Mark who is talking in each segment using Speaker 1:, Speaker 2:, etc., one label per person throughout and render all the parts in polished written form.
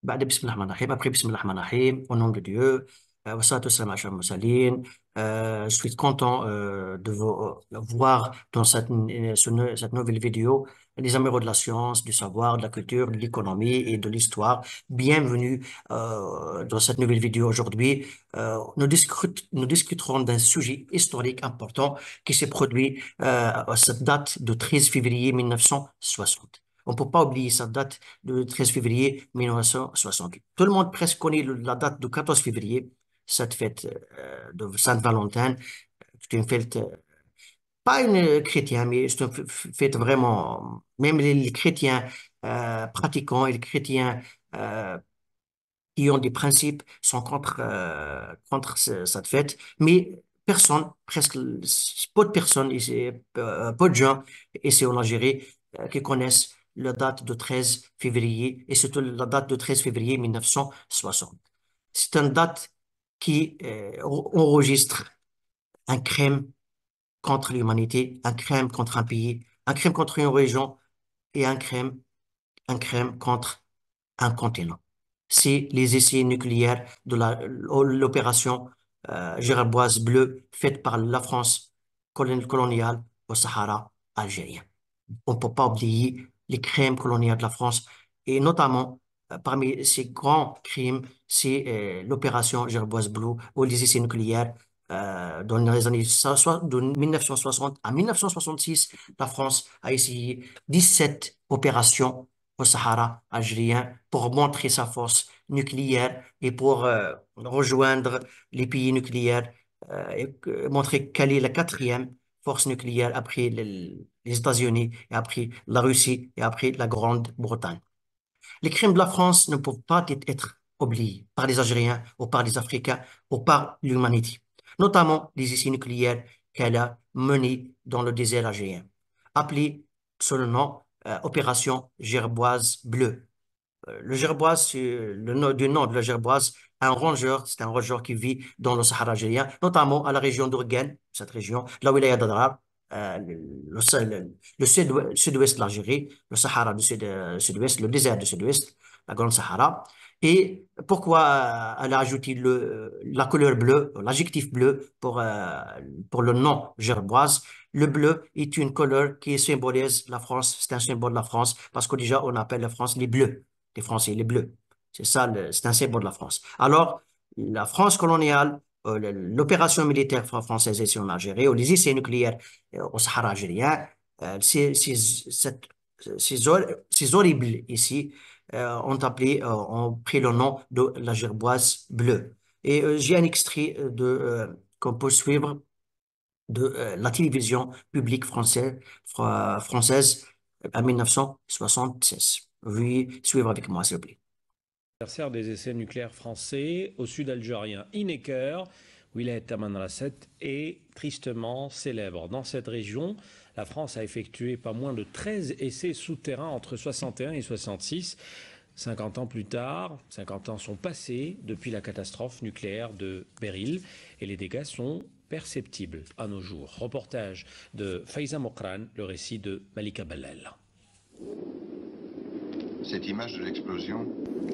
Speaker 1: بعد بسم الله الرحمن الرحيم, après بسم الله الرحمن الرحيم, au nom de Dieu, wassalatu wassalamu ala ashrafil mursalin. Je suis content de vous voir dans cette nouvelle vidéo les amoureux de la science, du savoir, de la culture, de l'économie et de l'histoire. Bienvenue dans cette nouvelle vidéo aujourd'hui. Nous discuterons d'un sujet historique important qui s'est produit à cette date de 13 février 1960. On ne peut pas oublier cette date le 13 février 1968. Tout le monde presque connaît la date du 14 février, cette fête de Saint-Valentin. C'est une fête, pas une chrétienne, mais c'est une fête vraiment, même les chrétiens pratiquants et les chrétiens euh, qui ont des principes sont contre cette fête. Mais personne, presque peu de personnes, peu de gens ici en Algérie qui connaissent la date de 13 février et surtout la date de 13 février 1960. C'est une date qui enregistre un crime contre l'humanité, un crime contre un pays, un crime contre une région et un crime contre un continent. C'est les essais nucléaires de l'opération Jéréboise bleue faite par la France coloniale au Sahara algérien. On ne peut pas oublier les crimes coloniaux de la France et notamment parmi ces grands crimes, c'est l'opération Jéréboise bleue ou les essais nucléaires dans les années de 1960 à 1966. La France a essayé 17 opérations au Sahara algérien pour montrer sa force nucléaire et pour rejoindre les pays nucléaires et montrer quelle est la quatrième force nucléaire après les États-Unis et après la Russie et après la Grande-Bretagne. Les crimes de la France ne peuvent pas être oubliés par les Algériens ou par les Africains ou par l'humanité, notamment les essais nucléaires qu'elle a menés dans le désert algérien, appelé sous le nom Opération Gerboise bleue. Le gerboise, c'est du nom de la gerboise, c'est un rongeur qui vit dans le Sahara algérien, notamment à la région d'Ourguène, cette région, la wilaya d'Adrar, le sud-ouest de l'Algérie, le Sahara du sud-ouest, le désert du sud-ouest, la Grande Sahara. Et pourquoi elle a ajouté la couleur bleue, l'adjectif bleu pour le nom gerboise? Le bleu est une couleur qui symbolise la France, c'est un symbole de la France, parce que déjà on appelle la France les bleus, les Français, les bleus. C'est ça, c'est un symbole de la France. Alors, la France coloniale, l'opération militaire française ici en Algérie, ou les essais nucléaires au Sahara algérien, ces horribles ici ont pris le nom de la gerboise bleue. Et j'ai un extrait qu'on peut suivre de la télévision publique française en 1976. Veuillez suivre avec moi, s'il vous plaît.
Speaker 2: Anniversaire des essais nucléaires français au sud algérien. Ineker, Wilayat Tamanrasset, est tristement célèbre. Dans cette région, la France a effectué pas moins de 13 essais souterrains entre 61 et 66. 50 ans plus tard, 50 ans sont passés depuis la catastrophe nucléaire de Beril et les dégâts sont perceptibles à nos jours. Reportage de Faiza Mokran, le récit de Malika Bellel.
Speaker 3: Cette image de l'explosion,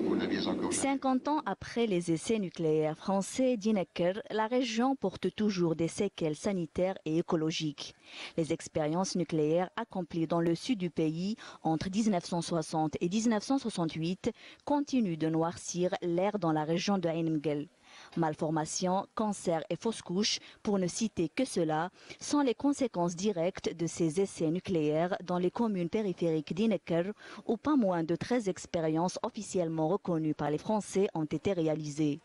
Speaker 3: vous n'aviez encore jamais.
Speaker 4: 50 ans après les essais nucléaires français d'Ineker, la région porte toujours des séquelles sanitaires et écologiques. Les expériences nucléaires accomplies dans le sud du pays entre 1960 et 1968 continuent de noircir l'air dans la région de Ain Mguel. Malformations, cancers et fausses couches, pour ne citer que cela, sont les conséquences directes de ces essais nucléaires dans les communes périphériques d'Ineker, où pas moins de 13 expériences officiellement reconnues par les Français ont été réalisées.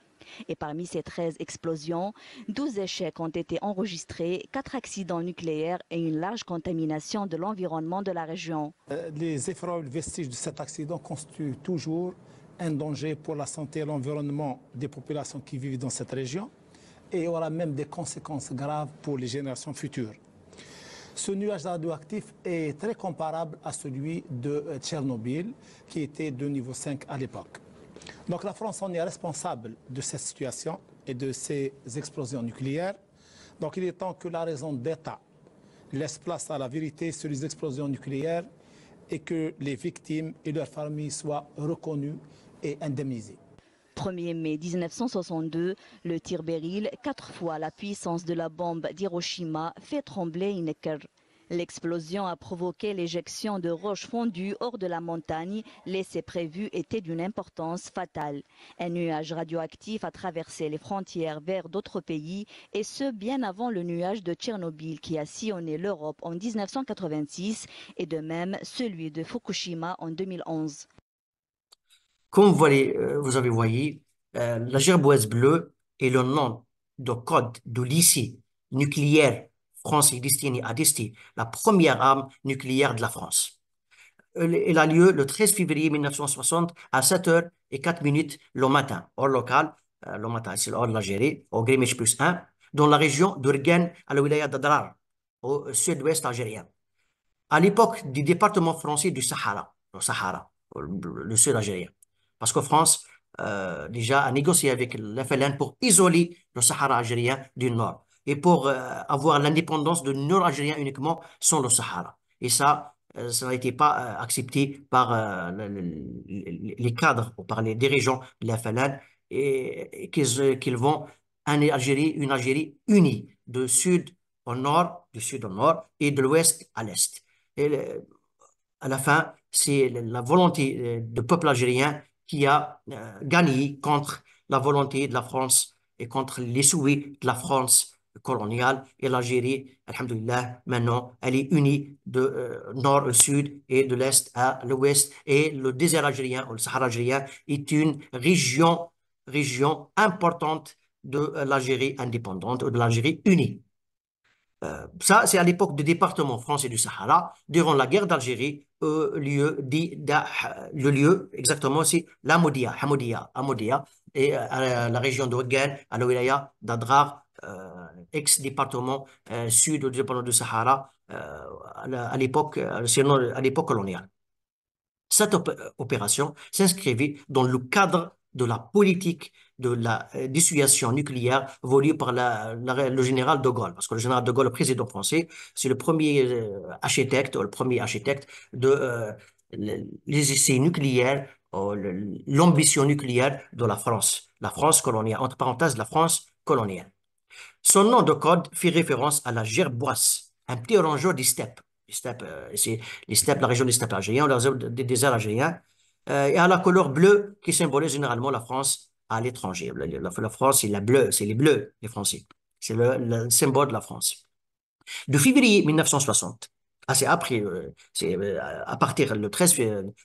Speaker 4: Et parmi ces 13 explosions, 12 échecs ont été enregistrés, 4 accidents nucléaires et une large contamination de l'environnement de la région.
Speaker 5: Les effroyables vestiges de cet accident constituent toujours un danger pour la santé et l'environnement des populations qui vivent dans cette région et aura même des conséquences graves pour les générations futures. Ce nuage radioactif est très comparable à celui de Tchernobyl, qui était de niveau 5 à l'époque. Donc la France en est responsable de cette situation et de ces explosions nucléaires. Donc il est temps que la raison d'État laisse place à la vérité sur les explosions nucléaires et que les victimes et leurs familles soient reconnues et indemnisés.
Speaker 4: 1er mai 1962, le tir Beryl, 4 fois la puissance de la bombe d'Hiroshima, fait trembler Hineker. L'explosion a provoqué l'éjection de roches fondues hors de la montagne. L'essai prévu était d'une importance fatale. Un nuage radioactif a traversé les frontières vers d'autres pays, et ce bien avant le nuage de Tchernobyl qui a sillonné l'Europe en 1986 et de même celui de Fukushima en 2011.
Speaker 1: Comme vous avez voyé, la gerboise bleue est le nom de code de lycée nucléaire français destiné à tester la première arme nucléaire de la France. Elle a lieu le 13 février 1960 à 7h04 le matin, heure locale, le matin, c'est l'heure de l'Algérie, au Greenwich plus 1, dans la région d'Urgen, à la wilaya d'Adrar, au sud-ouest algérien. À l'époque du département français du Sahara, le sud algérien. Parce que France, déjà, a négocié avec l'FLN pour isoler le Sahara algérien du nord et pour avoir l'indépendance du nord algérien uniquement sans le Sahara. Et ça n'a été pas accepté par les cadres ou par les dirigeants de l'FLN et qu'ils vont une Algérie unie, du sud au nord et de l'ouest à l'est. Et à la fin, c'est la volonté du peuple algérien qui a gagné contre la volonté de la France et contre les souhaits de la France coloniale. Et l'Algérie, alhamdoulilah, maintenant, elle est unie de nord au sud et de l'est à l'ouest. Et le désert algérien, ou le Sahara algérien, est une région importante de l'Algérie indépendante ou de l'Algérie unie. Ça, c'est à l'époque du département français du Sahara. Durant la guerre d'Algérie, le lieu exactement, c'est l'Hamoudia, Hamoudia, et la région d'Ogan, à la wilaya d'Adrar, ex-département sud du département du Sahara, à l'époque coloniale. Cette opération s'inscrivait dans le cadre de la politique de la dissuasion nucléaire voulue par le général de Gaulle. Parce que le général de Gaulle, le président français, c'est le premier architecte de les essais nucléaires, l'ambition nucléaire de la France. La France coloniale, entre parenthèses, la France coloniale. Son nom de code fait référence à la gerboise, un petit rongeur des steppes. C'est les steppes, la région des steppes algériennes, des déserts algériens, et à la couleur bleue qui symbolise généralement la France à l'étranger. La France, c'est les bleus, les Français. C'est le symbole de la France. De février 1960, c'est après, c'est à partir du 13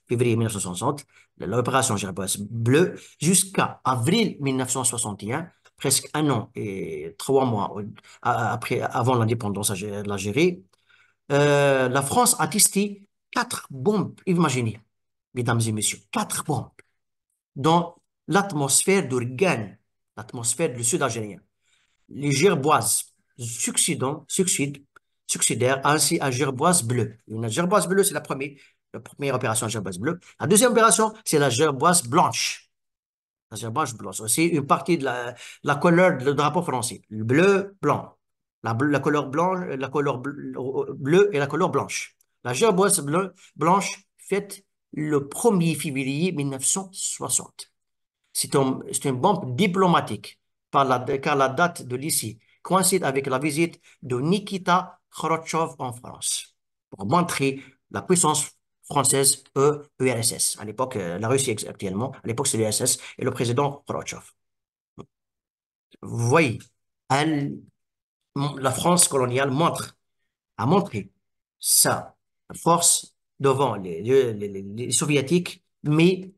Speaker 1: février 1960, l'opération Gerboise bleue, jusqu'à avril 1961, presque un an et 3 mois avant l'indépendance de l'Algérie, la France a testé 4 bombes, imaginez, mesdames et messieurs, 4 bombes dans l'atmosphère d'Urgan, l'atmosphère du sud algérien. Les gerboises succédèrent ainsi à gerboise bleue. Une gerboise bleue, c'est la première opération gerboise bleue. La deuxième opération, c'est la gerboise blanche. La gerboise blanche, c'est une partie de la couleur du drapeau français. Le bleu, blanc. La couleur blanche, la couleur bleue et la couleur blanche. La gerboise blanche faite le 1er février 1960. C'est une bombe diplomatique car la date de l'ICI coïncide avec la visite de Nikita Khrouchtchev en France pour montrer la puissance française URSS. À l'époque, la Russie actuellement, à l'époque c'est l'URSS et le président Khrouchtchev. Vous voyez, la France coloniale a montré sa force devant les soviétiques, mais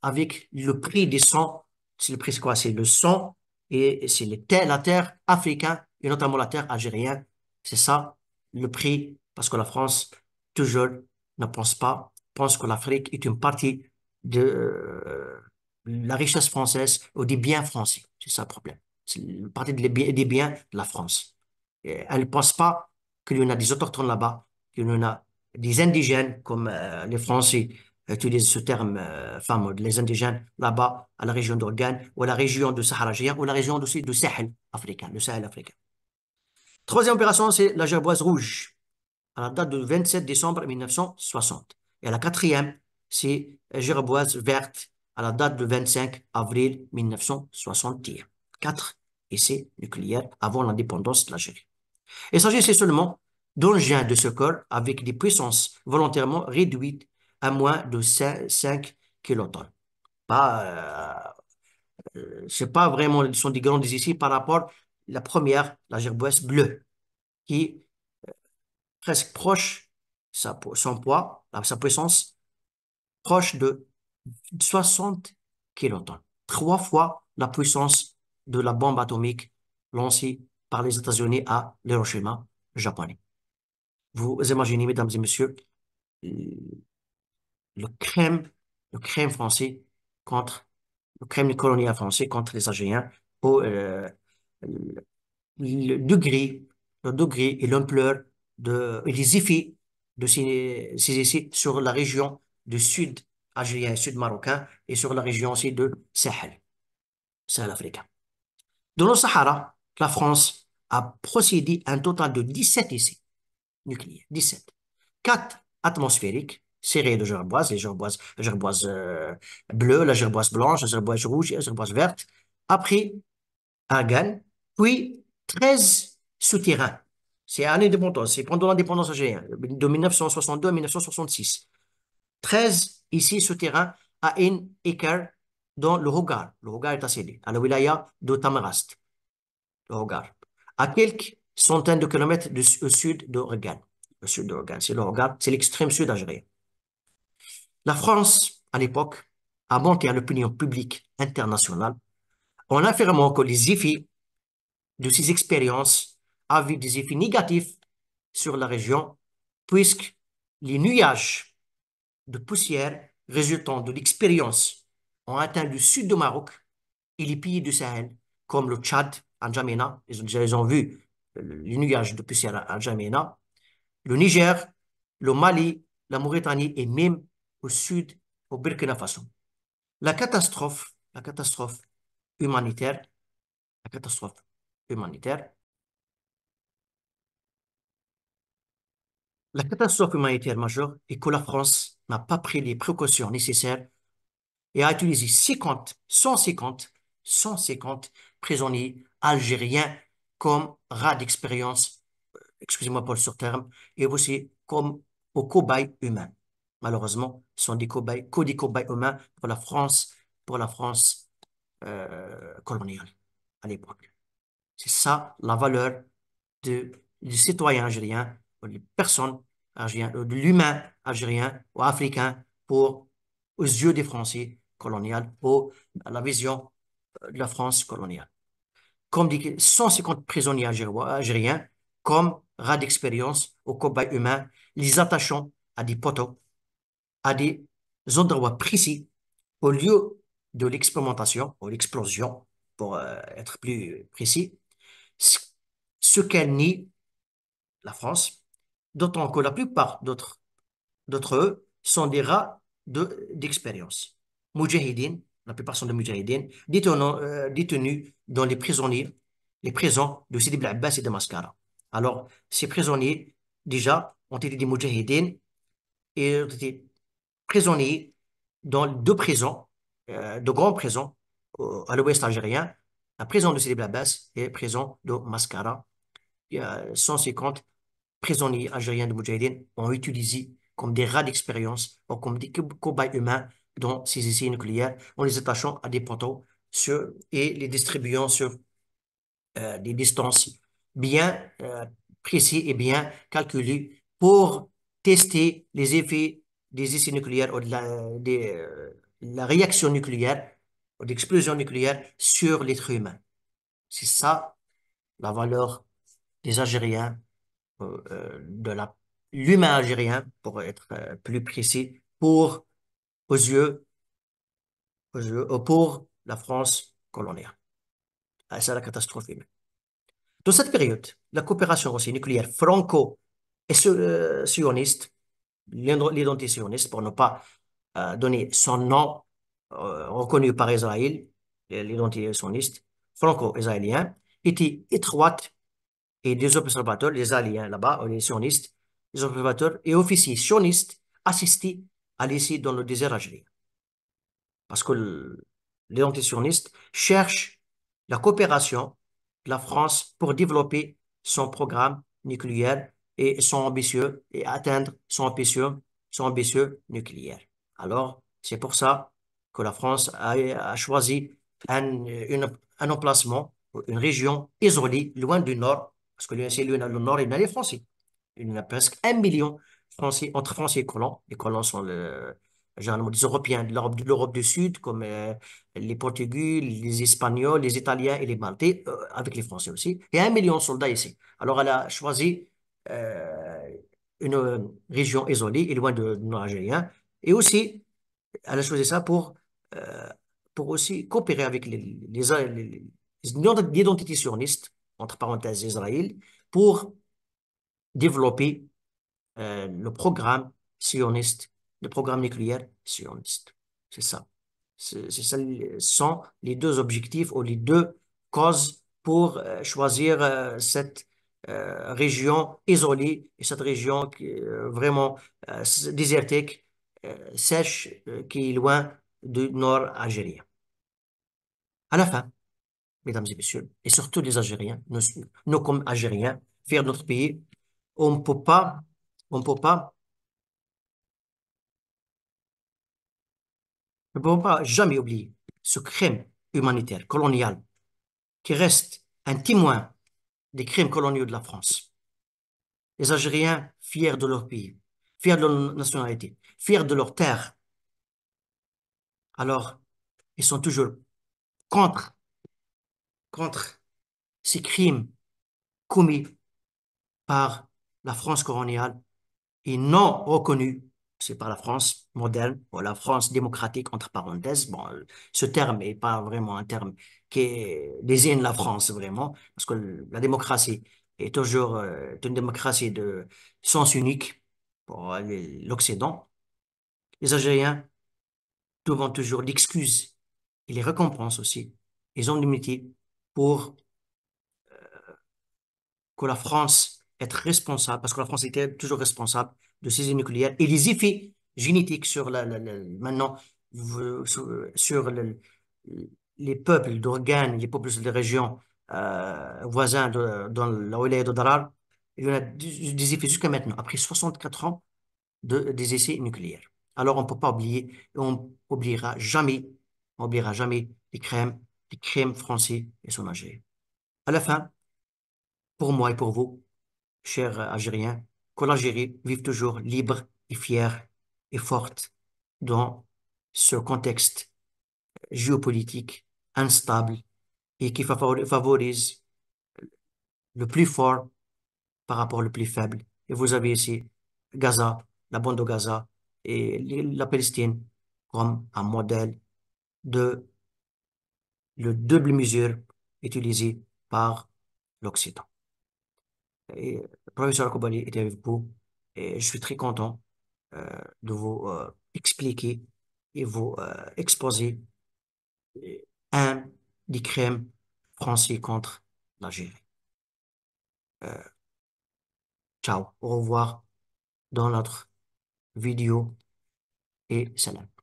Speaker 1: avec le prix des sang. C'est le prix, c'est quoi? C'est le sang et c'est la terre africaine et notamment la terre algérienne. C'est ça le prix parce que la France toujours ne pense que l'Afrique est une partie de la richesse française ou des biens français. C'est ça le problème. C'est une partie des biens de la France. Et elle ne pense pas qu'il y en a des autochtones là-bas, qu'il y en a des indigènes comme les Français utilisent ce terme fameux, les indigènes là-bas à la région d'Organe ou à la région de Sahara algérien ou à la région aussi du Sahel africain, le Sahel africain. Troisième opération, c'est la gerboise rouge à la date du 27 décembre 1960. Et la quatrième, c'est gerboise verte à la date du 25 avril 1961. 4 essais nucléaires avant l'indépendance de l'Algérie. Il s'agissait seulement d'engins de secours avec des puissances volontairement réduites à moins de 5 kilotonnes. C'est pas vraiment, ce sont des grands essais par rapport à la première, la Gerboise bleue, qui est presque proche, son poids, sa puissance, proche de 60 kilotonnes. 3 fois la puissance de la bombe atomique lancée par les États-Unis à Hiroshima, japonais. Vous imaginez, mesdames et messieurs, le crème, le crème français contre, le crème colonial français contre les Algériens au, le degré et l'ampleur et les effets de ces essais sur la région du sud algérien et sud marocain et sur la région aussi de Sahel, Sahel africain. Dans le Sahara, la France a procédé à un total de 17 essais nucléaires, 17. 4 atmosphériques, séries de gerboises, la gerboise bleue, la gerboise blanche, la gerboise rouge et la gerboise verte. Après Argan, puis 13 souterrains. C'est à l'indépendance, c'est pendant l'indépendance algérienne, de 1962 à 1966. 13 ici souterrains à Ain Ekar, dans le Hogar. Le Hogar est assez à la wilaya de Tamarast, le Hogar. À quelques centaines de kilomètres au sud de Regan. Le sud de Regan, c'est le Hogar, c'est l'extrême sud algérien. La France, à l'époque, a menti à l'opinion publique internationale en affirmant que les effets de ces expériences avaient des effets négatifs sur la région, puisque les nuages de poussière résultant de l'expérience ont atteint le sud du Maroc et les pays du Sahel, comme le Tchad, à N'Djamena, ils ont vu les nuages de poussière à N'Djamena, le Niger, le Mali, la Mauritanie et même au sud, au Burkina Faso. La catastrophe humanitaire, la catastrophe humanitaire La catastrophe humanitaire majeure est que la France n'a pas pris les précautions nécessaires et a utilisé 150 prisonniers algériens comme rats d'expérience, excusez-moi pour ce terme, et aussi comme aux cobayes humains. Malheureusement, ce sont que des cobayes humains pour la France coloniale à l'époque. C'est ça la valeur du citoyen algérien, des personnes algériennes, de l'humain algérien ou africain aux yeux des Français coloniaux, à la vision de la France coloniale. Comme dit 150 prisonniers algériens, comme rats d'expérience aux cobayes humains, les attachant à des poteaux, à des endroits précis, au lieu de l'expérimentation, ou l'explosion, pour être plus précis, ce qu'elle nie, la France, d'autant que la plupart d'entre eux sont des rats d'expérience. Moudjahidine, la plupart sont des Moudjahidines, détenus dans les prisons de Sidi Bel Abbas et de Mascara. Alors, ces prisonniers, déjà, ont été des Moudjahidines et ont été prisonniers dans 2 prisons, de grandes prisons à l'ouest algérien, la prison de Sidi Bel Abbas et la prison de Mascara. Il y a 150 prisonniers algériens de Moudjahidine ont utilisé comme des rats d'expérience ou comme des cobayes humains dans ces essais nucléaires en les attachant à des poteaux et les distribuant sur des distances bien précises et bien calculées pour tester les effets des essais nucléaires ou la réaction nucléaire ou d'explosion nucléaire sur l'être humain. C'est ça la valeur des Algériens de l'humain algérien, pour être plus précis, pour la France coloniale. C'est la catastrophe humaine. Dans cette période, la coopération aussi nucléaire franco-sioniste, l'identité sioniste, pour ne pas donner son nom reconnu par Israël, l'identité sioniste, franco-israélien, était étroite et des observateurs, les Aliens là-bas, les sionistes, les observateurs et officiers sionistes assistaient à l'essai dans le désert algérien. parce que les antisionistes cherchent la coopération de la France pour développer son programme nucléaire et sont ambitieux et atteindre son ambitieux nucléaire. Alors, c'est pour ça que la France a choisi un emplacement, une région isolée, loin du nord, parce que le nord, il y a les Français. Il y en a presque 1 million Français, entre Français et colons. Les colons sont généralement des Européens de l'Europe du Sud, comme les Portugais, les Espagnols, les Italiens et les Maltais, avec les Français aussi. Il y a 1 million de soldats ici. Alors, elle a choisi euh, une région isolée et loin de nord algérien. Et aussi, elle a choisi ça euh, pour aussi coopérer avec les identités sionistes, entre parenthèses Israël, pour développer le programme sioniste, le programme nucléaire sioniste. C'est ça. Ça, sont les deux objectifs ou les deux causes pour choisir cette région isolée et cette région qui est vraiment désertique, sèche, qui est loin du nord algérien. À la fin, mesdames et messieurs, et surtout les Algériens, nous comme Algériens, fiers de notre pays, on ne peut pas, on ne peut pas ne pouvons pas jamais oublier ce crime humanitaire, colonial, qui reste un témoin des crimes coloniaux de la France. Les Algériens, fiers de leur pays, fiers de leur nationalité, fiers de leur terre, alors ils sont toujours contre, contre ces crimes commis par la France coloniale et non reconnus. C'est par la France moderne ou la France démocratique, entre parenthèses. Bon, ce terme n'est pas vraiment un terme désigne la France vraiment, parce que la démocratie est toujours une démocratie de sens unique pour l'Occident. Les Algériens trouvent toujours l'excuse et les récompenses aussi, les indemnités pour que la France est responsable, parce que la France était toujours responsable de ces essais nucléaires et les effets génétiques sur maintenant sur les peuples d'organes, les peuples des régions voisins dans la wilaya de Darar, il y en a des effets jusqu'à maintenant, après 64 ans des essais nucléaires. Alors on ne peut pas oublier, on oubliera jamais les crimes français et son Algérie. À la fin, pour moi et pour vous, chers Algériens, que l'Algérie vive toujours libre et fière et forte dans ce contexte géopolitique instable et qui favorise le plus fort par rapport au plus faible. Et vous avez ici Gaza, la bande de Gaza et la Palestine comme un modèle de le double mesure utilisé par l'Occident. Et le professeur Koubali était avec vous et je suis très content de vous expliquer et vous exposer un des crimes français contre l'Algérie. Euh, Ciao, au revoir dans notre vidéo et salam.